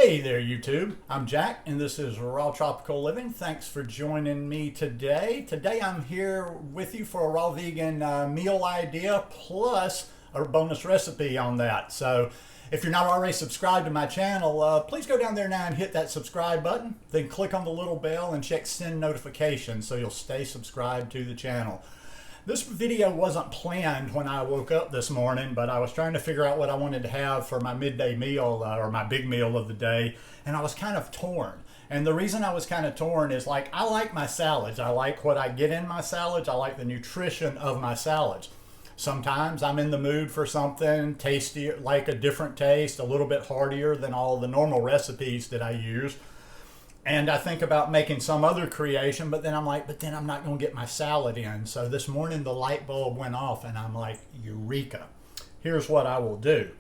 Hey there, YouTube. I'm Jack, and this is Raw Tropical Living. Thanks for joining me today. Today I'm here with you for a raw vegan meal idea plus a bonus recipe on that. So if you're not already subscribed to my channel, please go down there now and hit that subscribe button. Then click on the little bell and check send notifications so you'll stay subscribed to the channel. This video wasn't planned when I woke up this morning, but I was trying to figure out what I wanted to have for my midday meal or my big meal of the day, and I was kind of torn. And the reason I was kind of torn is I like my salads. I like what I get in my salads. I like the nutrition of my salads. Sometimes I'm in the mood for something tasty, like a different taste, a little bit heartier than all the normal recipes that I use. And I think about making some other creation, but then I'm like, but then I'm not going to get my salad in. So this morning the light bulb went off and I'm like, eureka. Here's what I will do.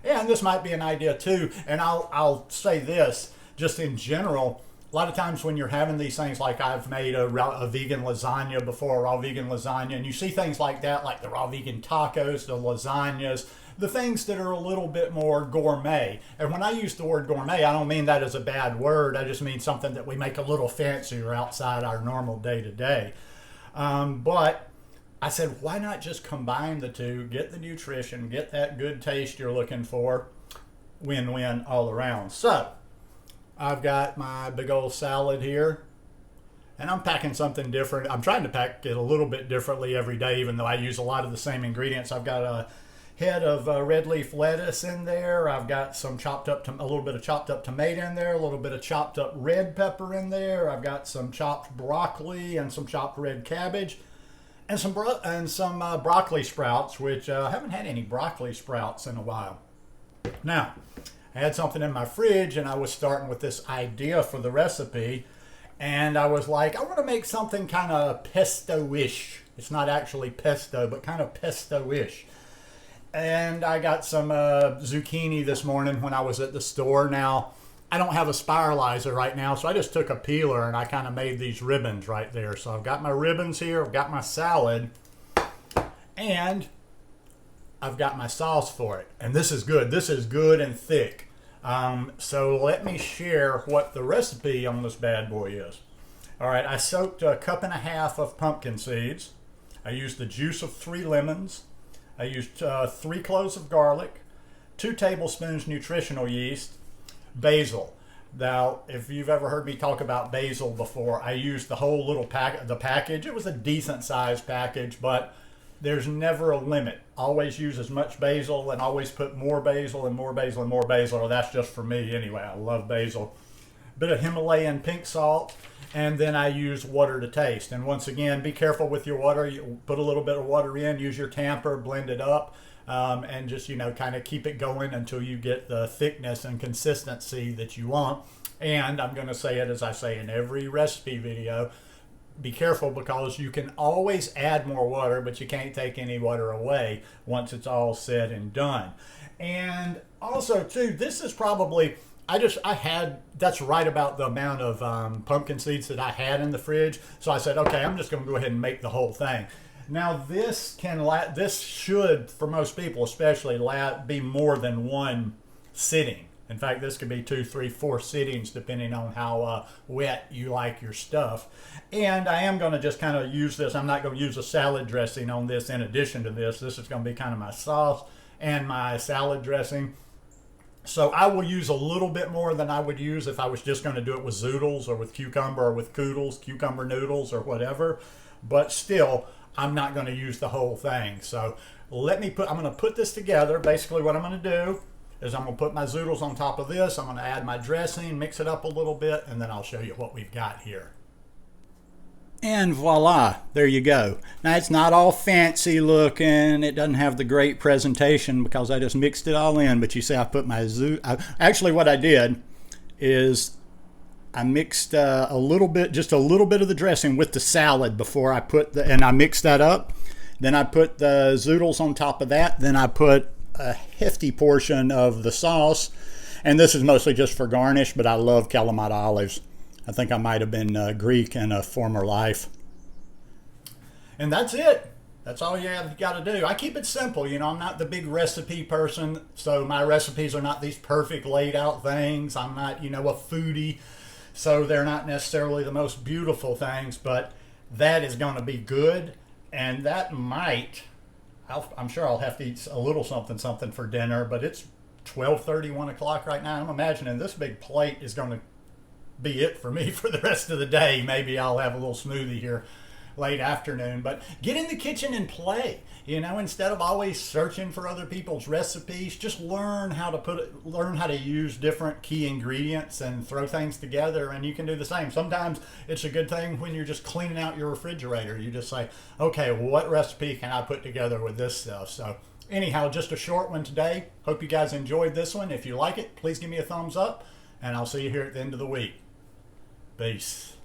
Yeah, and this might be an idea too. And I'll say this, just in general, a lot of times when you're having these things, like I've made a vegan lasagna before, a raw vegan lasagna, and you see things like that, like the raw vegan tacos, the lasagnas, the things that are a little bit more gourmet. And when I use the word gourmet, I don't mean that as a bad word. I just mean something that we make a little fancier outside our normal day-to-day. But I said, why not just combine the two, get the nutrition, get that good taste you're looking for, win-win all around. So I've got my big old salad here, and I'm packing something different. I'm trying to pack it a little bit differently every day, even though I use a lot of the same ingredients. I've got a head of red leaf lettuce in there. I've got some a little bit of chopped up tomato in there, a little bit of chopped up red pepper in there. I've got some chopped broccoli and some chopped red cabbage, and some broccoli sprouts, which I haven't had any broccoli sprouts in a while. Now, I had something in my fridge, and I was starting with this idea for the recipe, and I was like, I want to make something kind of pesto-ish. It's not actually pesto, but kind of pesto-ish. And I got some zucchini this morning when I was at the store. Now, I don't have a spiralizer right now, so I just took a peeler and I kind of made these ribbons right there. So I've got my ribbons here, I've got my salad, and I've got my sauce for it. And this is good. This is good and thick. So let me share what the recipe on this bad boy is. All right, I soaked 1.5 cups of pumpkin seeds. I used the juice of 3 lemons. I used 3 cloves of garlic, 2 tablespoons nutritional yeast, basil. Now, if you've ever heard me talk about basil before, I used the whole little package. It was a decent sized package, but there's never a limit. Always use as much basil and always put more basil and more basil and more basil. Or that's just for me anyway. I love basil. Bit of Himalayan pink salt. And then I use water to taste. And once again, be careful with your water. You put a little bit of water in, use your tamper, blend it up, and just, kind of keep it going until you get the thickness and consistency that you want. And I'm going to say it as I say in every recipe video, be careful because you can always add more water, but you can't take any water away once it's all said and done. And also, too, this is probably... that's right about the amount of pumpkin seeds that I had in the fridge. So I said, okay, I'm just going to go ahead and make the whole thing. Now this should, for most people especially, be more than one sitting. In fact, this could be 2, 3, 4 sittings depending on how wet you like your stuff. And I am going to just kind of use this. I'm not going to use a salad dressing on this in addition to this. This is going to be kind of my sauce and my salad dressing. So I will use a little bit more than I would use if I was just going to do it with zoodles or with cucumber or with cucumber noodles or whatever. But still, I'm not going to use the whole thing. So I'm going to put this together. Basically what I'm going to do is I'm going to put my zoodles on top of this. I'm going to add my dressing, mix it up a little bit, and then I'll show you what we've got here. And voila, there you go. Now it's not all fancy looking. It doesn't have the great presentation because I just mixed it all in. But you see I put my actually what I did is I mixed just a little bit of the dressing with the salad before I and I mixed that up. Then I put the zoodles on top of that. Then I put a hefty portion of the sauce. And this is mostly just for garnish, but I love Kalamata olives. I think I might have been Greek in a former life. And that's it. That's all you have got to do. I keep it simple. You know, I'm not the big recipe person, so my recipes are not these perfect laid out things. I'm not, you know, a foodie, so they're not necessarily the most beautiful things, but that is going to be good. And that might, I'm sure I'll have to eat a little something for dinner, but it's 12:30, 1 o'clock right now. I'm imagining this big plate is going to be it for me for the rest of the day. Maybe I'll have a little smoothie here late afternoon, but get in the kitchen and play. You know, instead of always searching for other people's recipes, just learn how to use different key ingredients and throw things together, and you can do the same. Sometimes it's a good thing when you're just cleaning out your refrigerator. You just say, okay, what recipe can I put together with this stuff? So anyhow, just a short one today. Hope you guys enjoyed this one. If you like it, please give me a thumbs up, and I'll see you here at the end of the week. Peace.